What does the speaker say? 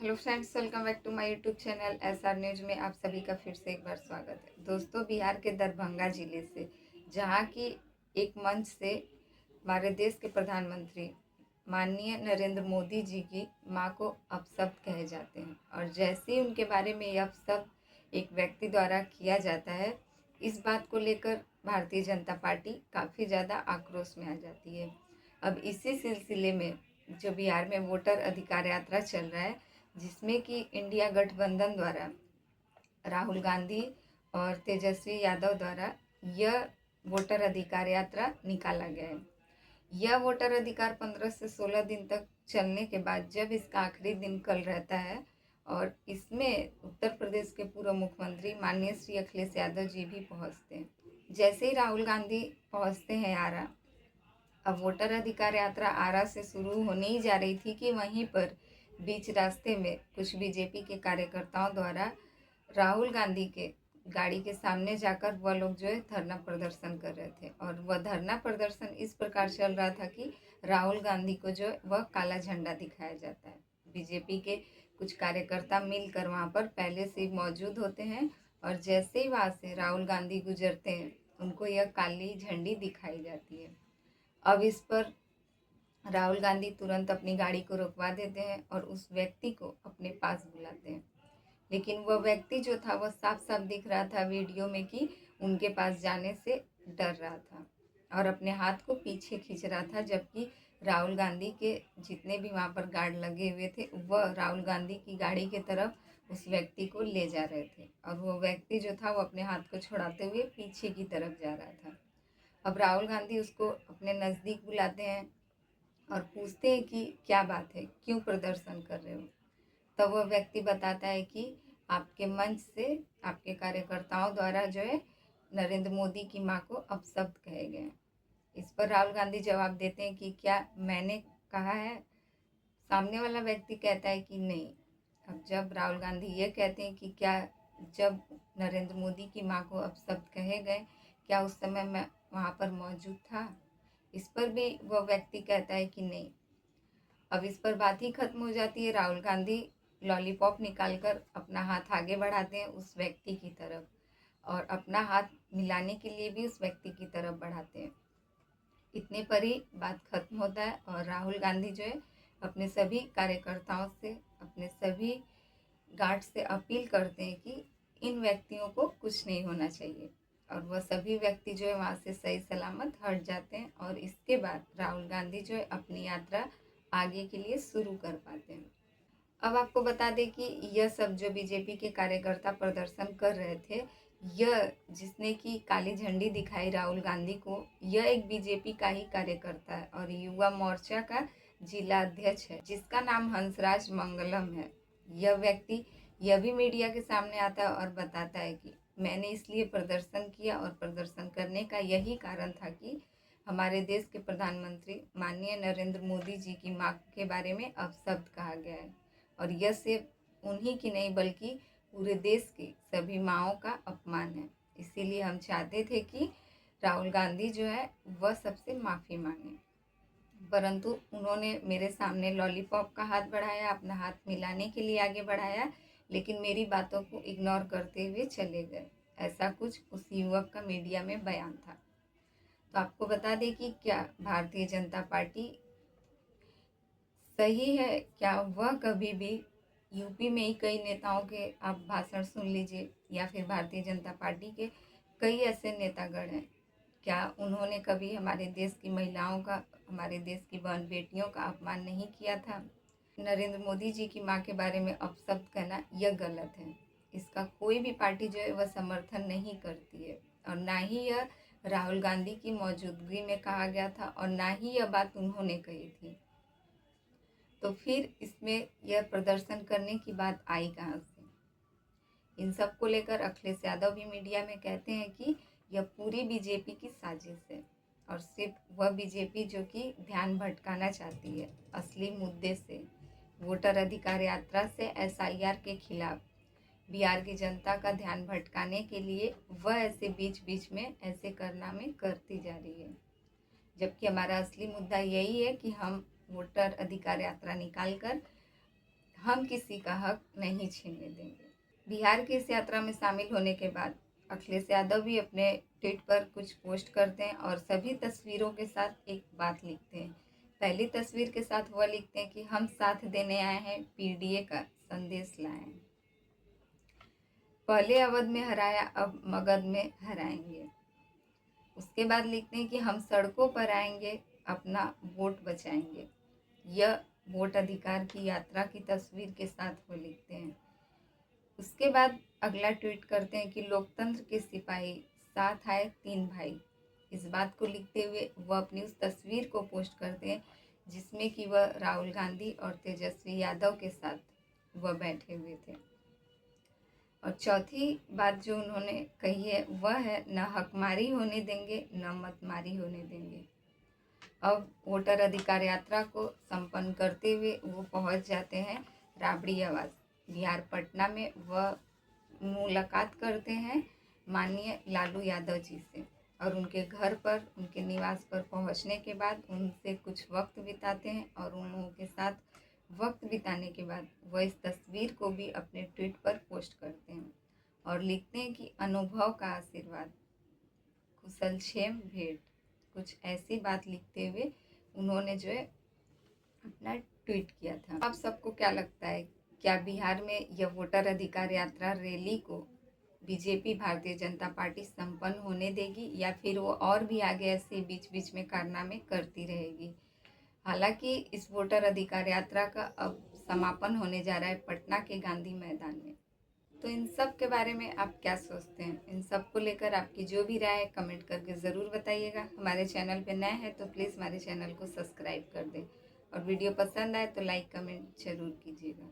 Hello friends, welcome back to my YouTube channel SR news में आप सभी का फिर से एक बार स्वागत है। दोस्तों, बिहार के दरभंगा जिले से, जहां की एक मंच से हमारे देश के प्रधानमंत्री माननीय नरेंद्र मोदी जी की मां को अपशब्द कहे जाते हैं, और जैसे ही उनके बारे में यह अपशब्द एक व्यक्ति द्वारा किया जाता है, इस बात को लेकर भारतीय जनता पार्टी काफ़ी ज़्यादा आक्रोश में आ जाती है। अब इसी सिलसिले में जो बिहार में वोटर अधिकार यात्रा चल रहा है, जिसमें कि इंडिया गठबंधन द्वारा राहुल गांधी और तेजस्वी यादव द्वारा यह वोटर अधिकार यात्रा निकाला गया है। यह वोटर अधिकार 15 से 16 दिन तक चलने के बाद जब इसका आखिरी दिन कल रहता है, और इसमें उत्तर प्रदेश के पूर्व मुख्यमंत्री माननीय श्री अखिलेश यादव जी भी पहुंचते हैं। जैसे ही राहुल गांधी पहुंचते हैं आरा, अब वोटर अधिकार यात्रा आरा से शुरू होने ही जा रही थी कि वहीं पर बीच रास्ते में कुछ बीजेपी के कार्यकर्ताओं द्वारा राहुल गांधी के गाड़ी के सामने जाकर वह लोग जो है धरना प्रदर्शन कर रहे थे, और वह धरना प्रदर्शन इस प्रकार चल रहा था कि राहुल गांधी को जो वह काला झंडा दिखाया जाता है। बीजेपी के कुछ कार्यकर्ता मिलकर वहाँ पर पहले से ही मौजूद होते हैं, और जैसे ही वहाँ से राहुल गांधी गुजरते हैं, उनको यह काली झंडी दिखाई जाती है। अब इस पर राहुल गांधी तुरंत अपनी गाड़ी को रुकवा देते हैं और उस व्यक्ति को अपने पास बुलाते हैं। लेकिन वह व्यक्ति जो था, वह साफ साफ दिख रहा था वीडियो में कि उनके पास जाने से डर रहा था और अपने हाथ को पीछे खींच रहा था, जबकि राहुल गांधी के जितने भी वहाँ पर गार्ड लगे हुए थे, वह राहुल गांधी की गाड़ी के तरफ उस व्यक्ति को ले जा रहे थे, और वो व्यक्ति जो था वो अपने हाथ को छुड़ाते हुए पीछे की तरफ जा रहा था। अब राहुल गांधी उसको अपने नज़दीक बुलाते हैं और पूछते हैं कि क्या बात है, क्यों प्रदर्शन कर रहे हो। तब वह व्यक्ति बताता है कि आपके मंच से आपके कार्यकर्ताओं द्वारा जो है नरेंद्र मोदी की मां को अपशब्द कहे गए। इस पर राहुल गांधी जवाब देते हैं कि क्या मैंने कहा है। सामने वाला व्यक्ति कहता है कि नहीं। अब जब राहुल गांधी ये कहते हैं कि क्या जब नरेंद्र मोदी की मां को अपशब्द कहे गए, क्या उस समय मैं वहाँ पर मौजूद था, इस पर भी वह व्यक्ति कहता है कि नहीं। अब इस पर बात ही खत्म हो जाती है। राहुल गांधी लॉलीपॉप निकालकर अपना हाथ आगे बढ़ाते हैं उस व्यक्ति की तरफ, और अपना हाथ मिलाने के लिए भी उस व्यक्ति की तरफ बढ़ाते हैं। इतने पर ही बात खत्म होता है, और राहुल गांधी जो है अपने सभी कार्यकर्ताओं से, अपने सभी गार्ड से अपील करते हैं कि इन व्यक्तियों को कुछ नहीं होना चाहिए, और वह सभी व्यक्ति जो है वहाँ से सही सलामत हट जाते हैं, और इसके बाद राहुल गांधी जो है अपनी यात्रा आगे के लिए शुरू कर पाते हैं। अब आपको बता दें कि यह सब जो बीजेपी के कार्यकर्ता प्रदर्शन कर रहे थे, यह जिसने की काली झंडी दिखाई राहुल गांधी को, यह एक बीजेपी का ही कार्यकर्ता है और युवा मोर्चा का जिला अध्यक्ष है, जिसका नाम हंसराज मंगलम है। यह व्यक्ति यह भी मीडिया के सामने आता है और बताता है कि मैंने इसलिए प्रदर्शन किया, और प्रदर्शन करने का यही कारण था कि हमारे देश के प्रधानमंत्री माननीय नरेंद्र मोदी जी की मां के बारे में अपशब्द कहा गया है, और यह सिर्फ उन्हीं की नहीं बल्कि पूरे देश की सभी माँओं का अपमान है। इसीलिए हम चाहते थे कि राहुल गांधी जो है वह सबसे माफ़ी मांगे, परंतु उन्होंने मेरे सामने लॉलीपॉप का हाथ बढ़ाया, अपना हाथ मिलाने के लिए आगे बढ़ाया, लेकिन मेरी बातों को इग्नोर करते हुए चले गए। ऐसा कुछ उस युवक का मीडिया में बयान था। तो आपको बता दें कि क्या भारतीय जनता पार्टी सही है, क्या वह कभी भी यूपी में ही कई नेताओं के आप भाषण सुन लीजिए, या फिर भारतीय जनता पार्टी के कई ऐसे नेतागण हैं, क्या उन्होंने कभी हमारे देश की महिलाओं का, हमारे देश की बहन बेटियों का अपमान नहीं किया था। नरेंद्र मोदी जी की मां के बारे में अपशब्द कहना यह गलत है। इसका कोई भी पार्टी जो है वह समर्थन नहीं करती है, और ना ही यह राहुल गांधी की मौजूदगी में कहा गया था, और ना ही यह बात उन्होंने कही थी। तो फिर इसमें यह प्रदर्शन करने की बात आई कहाँ से। इन सब को लेकर अखिलेश यादव भी मीडिया में कहते हैं कि यह पूरी बीजेपी की साजिश है, और सिर्फ वह बीजेपी जो कि ध्यान भटकाना चाहती है असली मुद्दे से, वोटर अधिकार यात्रा से, एसआईआर के खिलाफ बिहार की जनता का ध्यान भटकाने के लिए वह ऐसे बीच बीच में ऐसे कारनामे करती जा रही है। जबकि हमारा असली मुद्दा यही है कि हम वोटर अधिकार यात्रा निकाल कर हम किसी का हक नहीं छीनने देंगे। बिहार की इस यात्रा में शामिल होने के बाद अखिलेश यादव भी अपने ट्वीट पर कुछ पोस्ट करते हैं और सभी तस्वीरों के साथ एक बात लिखते हैं। पहली तस्वीर के साथ वह लिखते हैं कि हम साथ देने आए हैं, पीडीए का संदेश लाए हैं। पहले अवध में हराया, अब मगध में हराएंगे। उसके बाद लिखते हैं कि हम सड़कों पर आएंगे, अपना वोट बचाएंगे। यह वोट अधिकार की यात्रा की तस्वीर के साथ वो लिखते हैं। उसके बाद अगला ट्वीट करते हैं कि लोकतंत्र के सिपाही साथ आए 3 भाई। इस बात को लिखते हुए वह अपनी उस तस्वीर को पोस्ट करते हैं जिसमें कि वह राहुल गांधी और तेजस्वी यादव के साथ वह बैठे हुए थे। और चौथी बात जो उन्होंने कही है वह है, न हकमारी होने देंगे, न मतमारी होने देंगे। अब वोटर अधिकार यात्रा को संपन्न करते हुए वो पहुंच जाते हैं राबड़ी आवास बिहार पटना में। वह मुलाकात करते हैं माननीय लालू यादव जी से और उनके घर पर, उनके निवास पर पहुंचने के बाद उनसे कुछ वक्त बिताते हैं और उन लोगों के साथ वक्त बिताने के बाद वह इस तस्वीर को भी अपने ट्वीट पर पोस्ट करते हैं और लिखते हैं कि अनुभव का आशीर्वाद, कुशलक्षेम भेंट। कुछ ऐसी बात लिखते हुए उन्होंने जो है अपना ट्वीट किया था। आप सबको क्या लगता है, क्या बिहार में यह वोटर अधिकार यात्रा रैली को बीजेपी भारतीय जनता पार्टी संपन्न होने देगी या फिर वो और भी आगे ऐसे बीच बीच में कारनामे करती रहेगी? हालांकि इस वोटर अधिकार यात्रा का अब समापन होने जा रहा है पटना के गांधी मैदान में। तो इन सब के बारे में आप क्या सोचते हैं? इन सब को लेकर आपकी जो भी राय है कमेंट करके ज़रूर बताइएगा। हमारे चैनल पे नए हैं तो प्लीज़ हमारे चैनल को सब्सक्राइब कर दें और वीडियो पसंद आए तो लाइक कमेंट ज़रूर कीजिएगा।